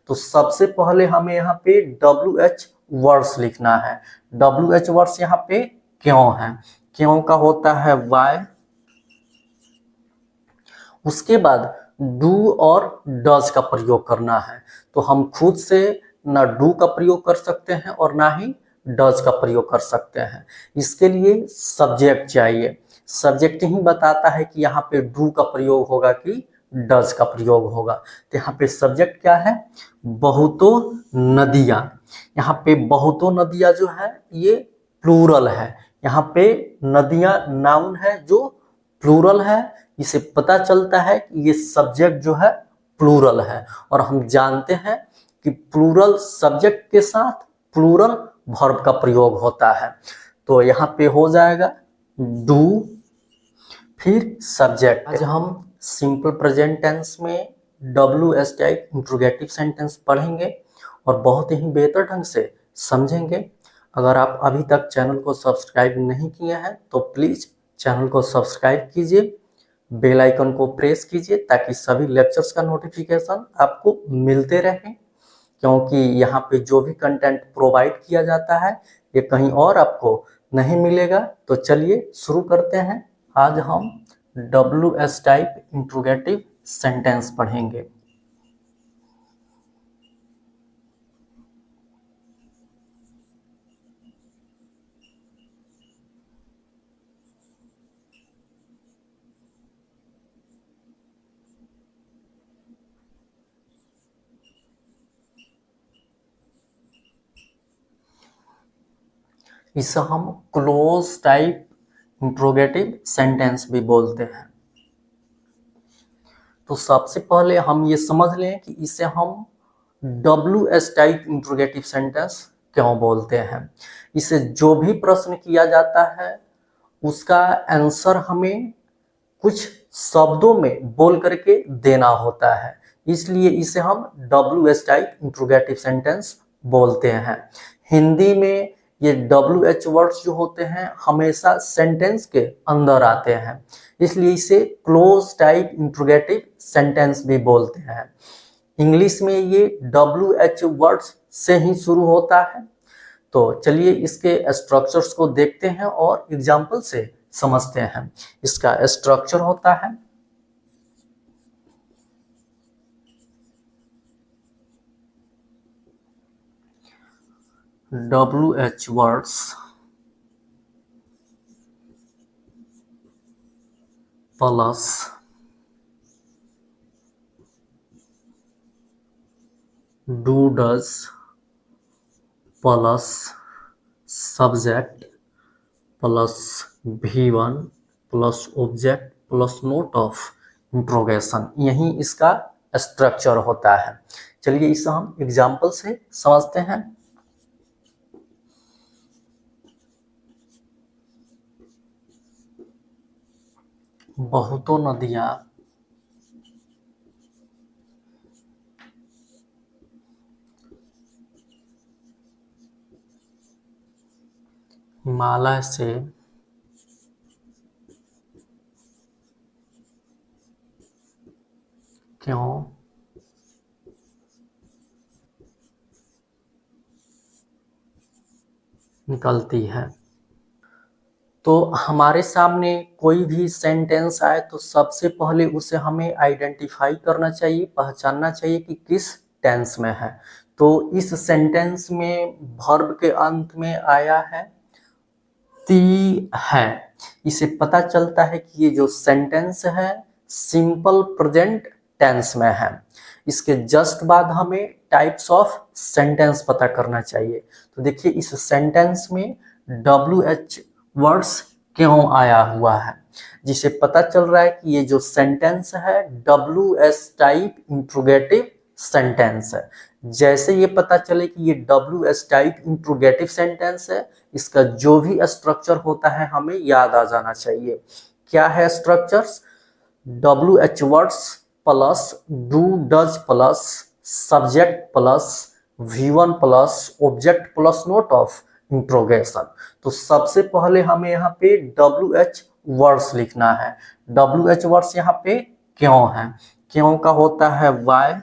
तो सबसे पहले हमें यहाँ पे WH वर्ड्स लिखना है। WH वर्ड्स यहाँ पे क्यों है, क्यों का होता है वाई, उसके बाद डू और डज का प्रयोग करना है। तो हम खुद से ना डू का प्रयोग कर सकते हैं और ना ही डज का प्रयोग कर सकते हैं। इसके लिए सब्जेक्ट चाहिए, सब्जेक्ट ही बताता है कि यहाँ पे डू का प्रयोग होगा कि डज का प्रयोग होगा। तो यहाँ पे सब्जेक्ट क्या है, बहुतों नदियाँ। यहाँ पे बहुतों नदियाँ जो है ये प्लूरल है, यहाँ पे नदियाँ नाउन है जो प्लूरल है। इसे पता चलता है कि ये सब्जेक्ट जो है प्लूरल है, और हम जानते हैं कि प्लूरल सब्जेक्ट के साथ प्लूरल वर्ब का प्रयोग होता है। तो यहाँ पे हो जाएगा डू फिर सब्जेक्ट। आज हम सिंपल प्रेजेंट टेंस में WH टाइप इंट्रोगेटिव सेंटेंस पढ़ेंगे और बहुत ही बेहतर ढंग से समझेंगे। अगर आप अभी तक चैनल को सब्सक्राइब नहीं किए हैं तो प्लीज़ चैनल को सब्सक्राइब कीजिए, बेल आइकन को प्रेस कीजिए ताकि सभी लेक्चर्स का नोटिफिकेशन आपको मिलते रहे, क्योंकि यहाँ पे जो भी कंटेंट प्रोवाइड किया जाता है ये कहीं और आपको नहीं मिलेगा। तो चलिए शुरू करते हैं। आज हम WH टाइप इंट्रोगेटिव सेंटेंस पढ़ेंगे। इसे हम क्लोज टाइप इंट्रोगेटिव सेंटेंस भी बोलते हैं। तो सबसे पहले हम ये समझ लें कि इसे हम WH टाइप इंट्रोगेटिव सेंटेंस क्यों बोलते हैं। इसे जो भी प्रश्न किया जाता है उसका आंसर हमें कुछ शब्दों में बोल करके देना होता है, इसलिए इसे हम WH टाइप इंट्रोगेटिव सेंटेंस बोलते हैं। हिंदी में ये WH वर्ड्स जो होते हैं हमेशा सेंटेंस के अंदर आते हैं, इसलिए इसे क्लोज टाइप इंट्रोगेटिव सेंटेंस भी बोलते हैं। इंग्लिश में ये WH वर्ड्स से ही शुरू होता है। तो चलिए इसके स्ट्रक्चर्स को देखते हैं और एग्जाम्पल से समझते हैं। इसका स्ट्रक्चर होता है WH words plus do does plus subject plus V1 plus object plus note of interrogation, यही इसका स्ट्रक्चर होता है। चलिए इसे हम एग्जाम्पल से समझते हैं। बहुतों नदियाँ हिमालय से क्यों निकलती है। तो हमारे सामने कोई भी सेंटेंस आए तो सबसे पहले उसे हमें आइडेंटिफाई करना चाहिए, पहचानना चाहिए कि किस टेंस में है। तो इस सेंटेंस में वर्ब के अंत में आया है ती है। इसे पता चलता है कि ये जो सेंटेंस है सिंपल प्रेजेंट टेंस में है। इसके जस्ट बाद हमें टाइप्स ऑफ सेंटेंस पता करना चाहिए। तो देखिए इस सेंटेंस में WH वर्ड्स क्यों आया हुआ है, जिसे पता चल रहा है कि ये जो सेंटेंस है WH टाइप इंट्रोगेटिव सेंटेंस है। जैसे ये पता चले कि ये WH टाइप इंट्रोगेटिव सेंटेंस है, इसका जो भी स्ट्रक्चर होता है हमें याद आ जाना चाहिए। क्या है structures, WH words plus do does plus subject plus V1 plus object plus note of interrogation. तो सबसे पहले हमें यहाँ पे WH वर्ड्स लिखना है। WH वर्ड्स यहाँ पे क्यों है, क्यों का होता है वाई,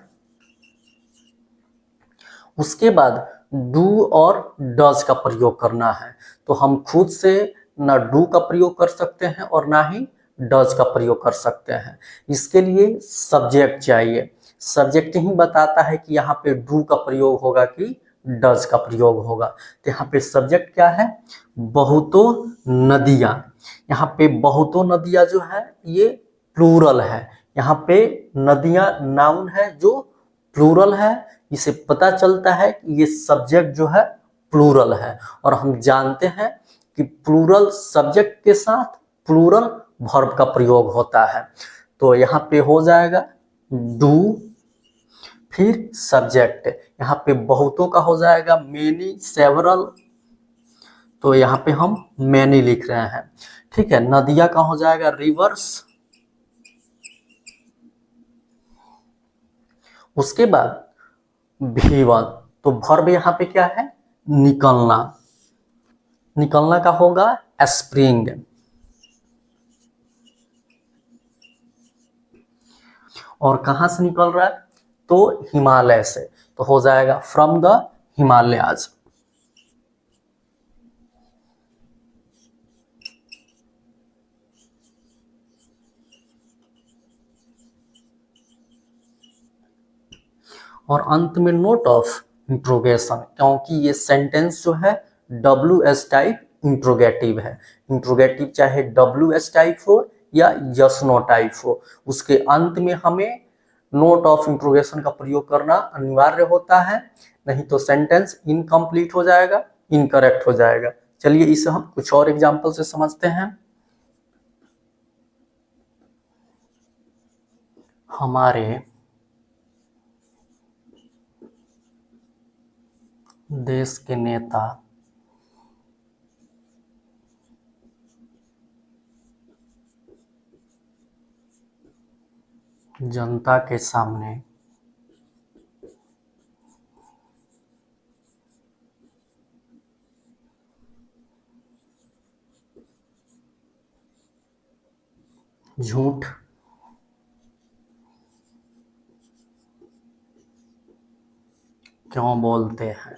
उसके बाद डू और डज का प्रयोग करना है। तो हम खुद से ना डू का प्रयोग कर सकते हैं और ना ही डज का प्रयोग कर सकते हैं। इसके लिए सब्जेक्ट चाहिए। सब्जेक्ट ही बताता है कि यहाँ पे डू का प्रयोग होगा कि डज का प्रयोग होगा। तो यहाँ पे सब्जेक्ट क्या है? बहुतों नदियाँ। यहाँ पे बहुतों नदियाँ जो है ये प्लूरल है। यहाँ पे नदियाँ नाउन है जो प्लूरल है। इसे पता चलता है कि ये सब्जेक्ट जो है प्लूरल है, और हम जानते हैं कि प्लूरल सब्जेक्ट के साथ प्लूरल वर्ब का प्रयोग होता है। तो यहाँ पे हो जाएगा डू, फिर सब्जेक्ट। यहाँ पे बहुतों का हो जाएगा मेनी, सेवरल। तो यहाँ पे हम मैनी लिख रहे हैं, ठीक है। नदिया का हो जाएगा रिवर्स। उसके बाद भीवन। तो वर्ब यहाँ पे क्या है? निकलना। निकलना का होगा स्प्रिंग। और कहाँ से निकल रहा है? तो हिमालय से। तो हो जाएगा फ्रॉम द हिमालयाज। और अंत में नोट ऑफ इंट्रोगेशन, क्योंकि ये सेंटेंस जो है WS टाइप इंट्रोगेटिव है। इंट्रोगेटिव चाहे WS टाइप हो या यस नो टाइप हो, उसके अंत में हमें नोट ऑफ इंट्रोगेशन का प्रयोग करना अनिवार्य होता है, नहीं तो सेंटेंस इनकम्प्लीट हो जाएगा, इनकरेक्ट हो जाएगा। चलिए इसे हम कुछ और एग्जाम्पल से समझते हैं। हमारे देश के नेता जनता के सामने झूठ क्यों बोलते हैं?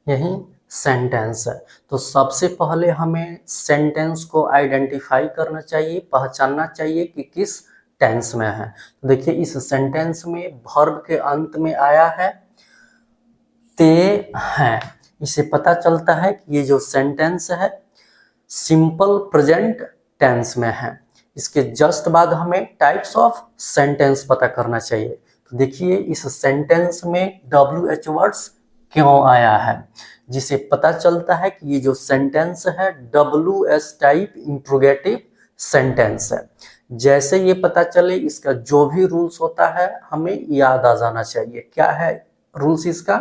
यही सेंटेंस है। तो सबसे पहले हमें सेंटेंस को आइडेंटिफाई करना चाहिए, पहचानना चाहिए कि किस टेंस में है। देखिए इस सेंटेंस में वर्ब के अंत में आया है ते हैं। इसे पता चलता है कि ये जो सेंटेंस है सिंपल प्रेजेंट टेंस में है। इसके जस्ट बाद हमें टाइप्स ऑफ सेंटेंस पता करना चाहिए। तो देखिए इस सेंटेंस में WH वर्ड्स क्यों आया है, जिसे पता चलता है कि ये जो सेंटेंस है WS टाइप इंट्रोगेटिव सेंटेंस है। जैसे ये पता चले इसका जो भी रूल्स होता है हमें याद आ जाना चाहिए। क्या है रूल्स इसका?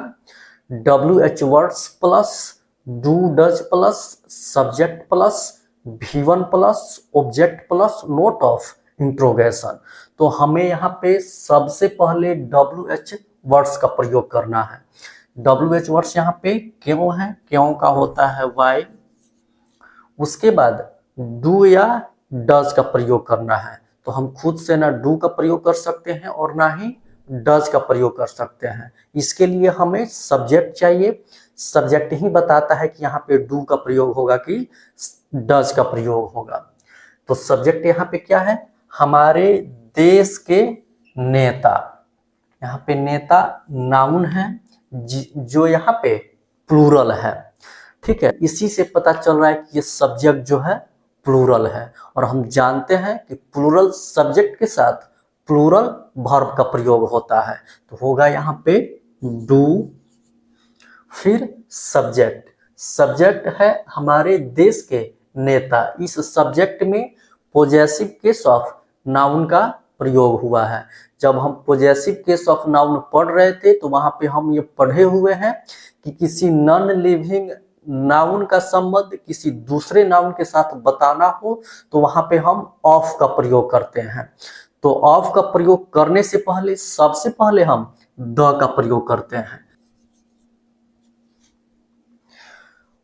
WH words plus do does plus subject plus V1 plus object plus note of interrogation. तो हमें यहाँ पे सबसे पहले WH वर्ड्स का प्रयोग करना है। WH वर्ड्स यहाँ पे क्यों है, क्यों का होता है वाई। उसके बाद डू या डज का प्रयोग करना है। तो हम खुद से ना डू का प्रयोग कर सकते हैं और ना ही डज का प्रयोग कर सकते हैं। इसके लिए हमें सब्जेक्ट चाहिए। सब्जेक्ट ही बताता है कि यहाँ पे डू का प्रयोग होगा कि डज का प्रयोग होगा। तो सब्जेक्ट यहाँ पे क्या है? हमारे देश के नेता। यहाँ पे नेता नाउन है जो यहाँ पे प्लूरल है, ठीक है। इसी से पता चल रहा है कि ये सब्जेक्ट जो है प्लूरल है, और हम जानते हैं कि प्लूरल सब्जेक्ट के साथ प्लूरल वर्ब का प्रयोग होता है। तो होगा यहाँ पे डू, फिर सब्जेक्ट। सब्जेक्ट है हमारे देश के नेता। इस सब्जेक्ट में पोजेसिव केस ऑफ नाउन का प्रयोग हुआ है। जब हम पोजेसिव केस ऑफ नाउन पढ़ रहे थे तो वहां पे हम ये पढ़े हुए हैं कि किसी नॉन लिविंग नाउन का संबंध किसी दूसरे नाउन के साथ बताना हो तो वहां पे हम ऑफ का प्रयोग करते हैं। तो ऑफ का प्रयोग करने से पहले सबसे पहले हम द का प्रयोग करते हैं।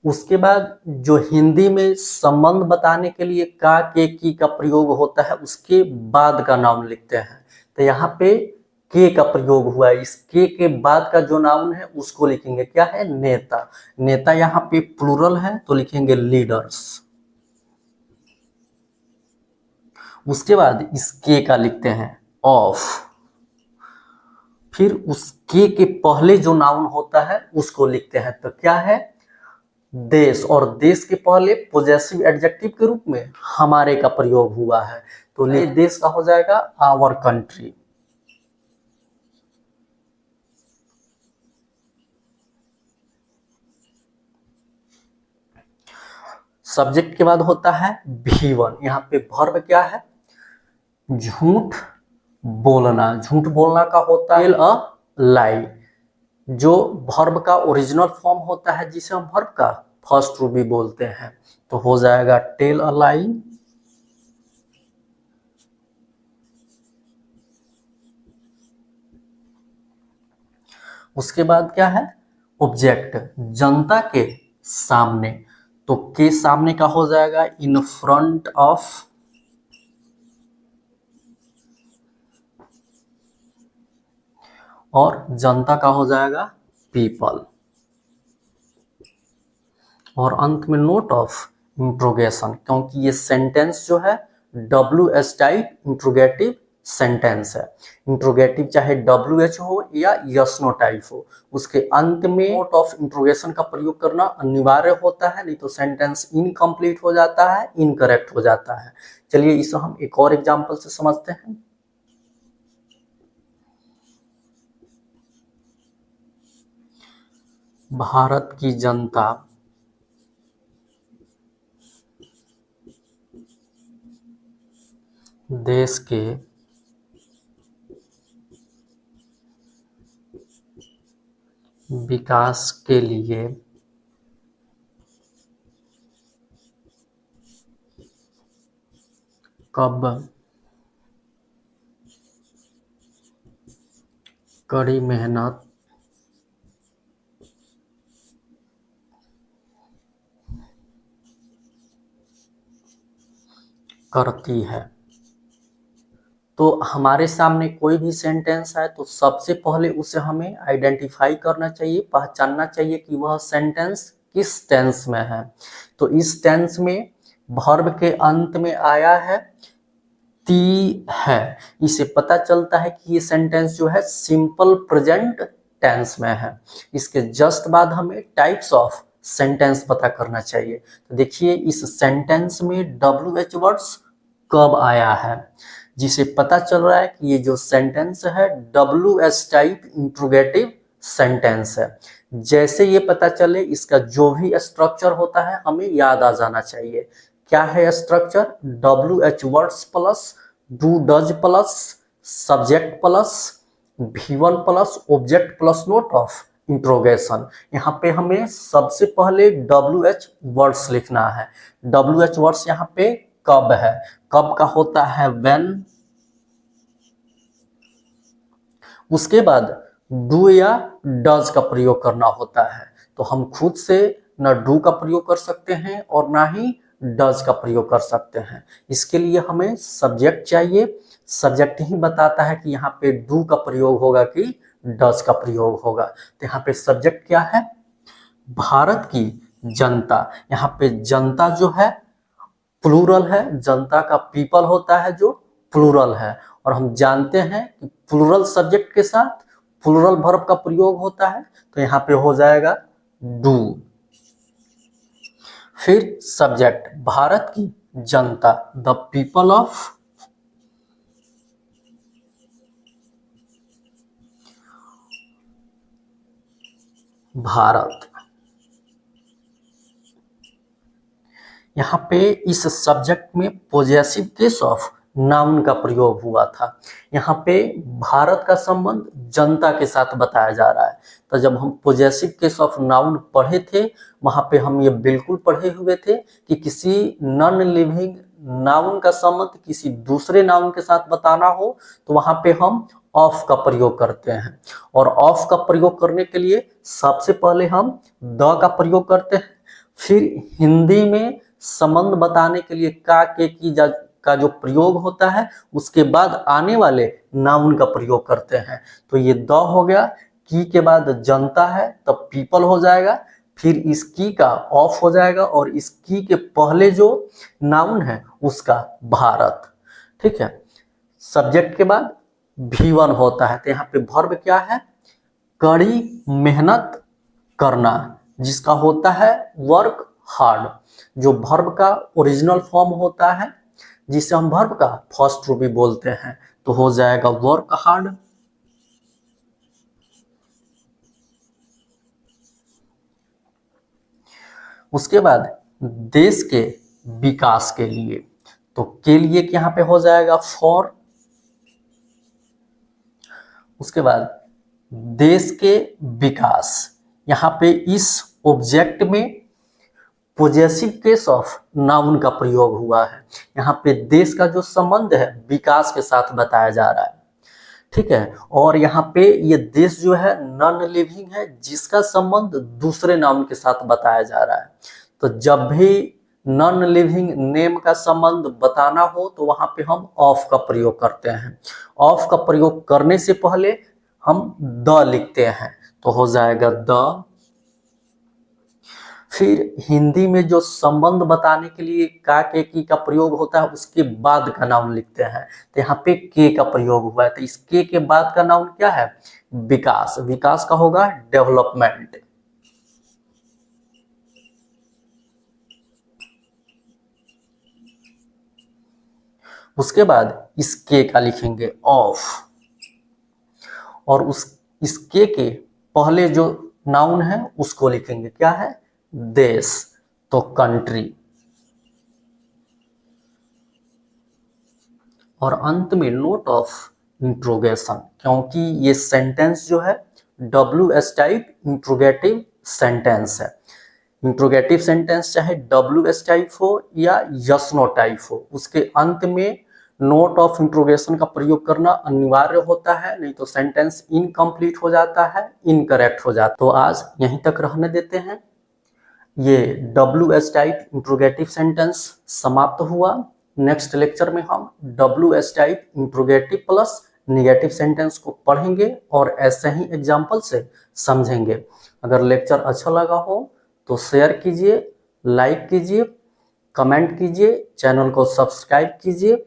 उसके बाद जो हिंदी में संबंध बताने के लिए का, के, की का प्रयोग होता है, उसके बाद का नाउन लिखते हैं। तो यहाँ पे के का प्रयोग हुआ है, इस के बाद का जो नाउन है उसको लिखेंगे, क्या है, नेता। नेता यहाँ पे प्लूरल है तो लिखेंगे लीडर्स। उसके बाद इस के का लिखते हैं ऑफ। फिर उस के पहले जो नाउन होता है उसको लिखते हैं, तो क्या है, देश। और देश के पहले पोजेसिव एडजेक्टिव के रूप में हमारे का प्रयोग हुआ है, तो देश का हो जाएगा आवर कंट्री। सब्जेक्ट के बाद होता है V1। यहाँ पे वर्ब क्या है, झूठ बोलना। झूठ बोलना का होता है टेल अ लाई। जो वर्ब का ओरिजिनल फॉर्म होता है जिसे हम वर्ब का फर्स्ट रूप भी बोलते हैं, तो हो जाएगा टेल अ लाई। उसके बाद क्या है, ऑब्जेक्ट, जनता के सामने। तो के सामने का हो जाएगा इन फ्रंट ऑफ, और जनता का हो जाएगा पीपल, और अंत में नोट ऑफ इंट्रोगेशन, क्योंकि ये सेंटेंस जो है WH टाइप इंट्रोगेटिव सेंटेंस है। इंट्रोगेटिव चाहे WH हो या यस नो टाइप हो, उसके अंत में नोट ऑफ इंट्रोगेशन का प्रयोग करना अनिवार्य होता है, नहीं तो सेंटेंस इनकम्प्लीट हो जाता है, इनकरेक्ट हो जाता है। चलिए इसे हम एक और एग्जाम्पल से समझते हैं। भारत की जनता देश के विकास के लिए कब कड़ी मेहनत करती है। तो हमारे सामने कोई भी सेंटेंस है तो सबसे पहले उसे हमें आइडेंटिफाई करना चाहिए, पहचानना चाहिए कि वह सेंटेंस किस टेंस में है। तो इस टेंस में वर्ब के अंत में आया है ती है, इसे पता चलता है कि ये सेंटेंस जो है सिंपल प्रेजेंट टेंस में है। इसके जस्ट बाद हमें टाइप्स ऑफ सेंटेंस पता करना चाहिए। तो देखिए इस सेंटेंस में WH वर्ड्स कब आया है, जिसे पता चल रहा है कि ये जो सेंटेंस है WH टाइप इंट्रोगेटिव सेंटेंस है। जैसे ये पता चले, इसका जो भी स्ट्रक्चर होता है हमें याद आ जाना चाहिए। क्या है structure, WH words plus do does plus subject plus V1 plus object plus note of interrogation. यहाँ पे हमें सबसे पहले WH वर्ड्स लिखना है। WH वर्ड्स यहाँ पे कब है, कब का होता है when। उसके बाद डू या डज का प्रयोग करना होता है। तो हम खुद से ना डू का प्रयोग कर सकते हैं और ना ही डज का प्रयोग कर सकते हैं। इसके लिए हमें सब्जेक्ट चाहिए। सब्जेक्ट ही बताता है कि यहाँ पे डू का प्रयोग होगा कि डज का प्रयोग होगा। तो यहाँ पे सब्जेक्ट क्या है, भारत की जनता। यहाँ पे जनता जो है प्लूरल है, जनता का पीपल होता है जो प्लूरल है, और हम जानते हैं कि प्लूरल सब्जेक्ट के साथ प्लूरल वर्ब का प्रयोग होता है। तो यहाँ पे हो जाएगा डू। फिर सब्जेक्ट भारत की जनता, द पीपल ऑफ भारत। यहाँ पे इस सब्जेक्ट में पॉजेसिव केस ऑफ नाउन का प्रयोग हुआ था। यहाँ पे भारत का संबंध जनता के साथ बताया जा रहा है। तो जब हम पॉजेसिव केस ऑफ नाउन पढ़े थे, वहां पे हम ये बिल्कुल पढ़े हुए थे कि किसी नॉन लिविंग नाउन का संबंध किसी दूसरे नाउन के साथ बताना हो तो वहां पे हम ऑफ का प्रयोग करते हैं। और ऑफ का प्रयोग करने के लिए सबसे पहले हम द का प्रयोग करते हैं, फिर हिंदी में संबंध बताने के लिए का, के, की का जो प्रयोग होता है उसके बाद आने वाले नाउन का प्रयोग करते हैं। तो ये द हो गया, की के बाद जनता है तब पीपल हो जाएगा, फिर इस की का ऑफ हो जाएगा और इस की के पहले जो नाउन है उसका भारत। ठीक है, सब्जेक्ट के बाद V1 होता है। तो यहाँ पे वर्ब क्या है, कड़ी मेहनत करना, जिसका होता है वर्क हार्ड, जो वर्ब का ओरिजिनल फॉर्म होता है जिसे हम वर्ब का फर्स्ट रूप भी बोलते हैं, तो हो जाएगा वर्क हार्ड। उसके बाद देश के विकास के लिए, तो के लिए यहाँ पे हो जाएगा फॉर। उसके बाद देश के विकास, यहाँ पे इस ऑब्जेक्ट में पोजेसिव केस ऑफ नाउन का प्रयोग हुआ है। यहाँ पे देश का जो संबंध है विकास के साथ बताया जा रहा है। ठीक है, और यहाँ पे ये देश जो है नॉन लिविंग है, जिसका संबंध दूसरे नाउन के साथ बताया जा रहा है। तो जब भी नॉन लिविंग नेम का संबंध बताना हो तो वहां पे हम ऑफ का प्रयोग करते हैं। ऑफ का प्रयोग करने से पहले हम द लिखते हैं, तो हो जाएगा द। फिर हिंदी में जो संबंध बताने के लिए का, के, की का प्रयोग होता है उसके बाद का नाउन लिखते हैं। तो यहाँ पे के का प्रयोग हुआ है, तो इस के बाद का नाउन क्या है, विकास। विकास का होगा डेवलपमेंट। उसके बाद इस के का लिखेंगे ऑफ, और इस के पहले जो नाउन है उसको लिखेंगे क्या है, देश, तो कंट्री। और अंत में नोट ऑफ इंट्रोगेशन, क्योंकि ये सेंटेंस जो है WS टाइप इंट्रोगेटिव सेंटेंस है। इंट्रोगेटिव सेंटेंस चाहे WS टाइप हो या यस नो टाइप हो, उसके अंत में नोट ऑफ इंट्रोगेशन का प्रयोग करना अनिवार्य होता है, नहीं तो सेंटेंस इनकम्प्लीट हो जाता है, इनकरेक्ट हो जाता है। तो आज यहीं तक रहने देते हैं। ये WS टाइप इंट्रोगेटिव सेंटेंस समाप्त हुआ। नेक्स्ट लेक्चर में हम WS type interrogative plus negative sentence को पढ़ेंगे और ऐसे ही एग्जाम्पल से समझेंगे। अगर लेक्चर अच्छा लगा हो तो शेयर कीजिए, लाइक कीजिए, कमेंट कीजिए, चैनल को सब्सक्राइब कीजिए,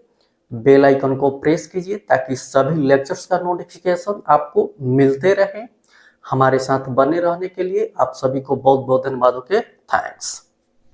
बेल आइकन को प्रेस कीजिए ताकि सभी लेक्चर्स का नोटिफिकेशन आपको मिलते रहे। हमारे साथ बने रहने के लिए आप सभी को बहुत बहुत धन्यवाद। Okay, thanks.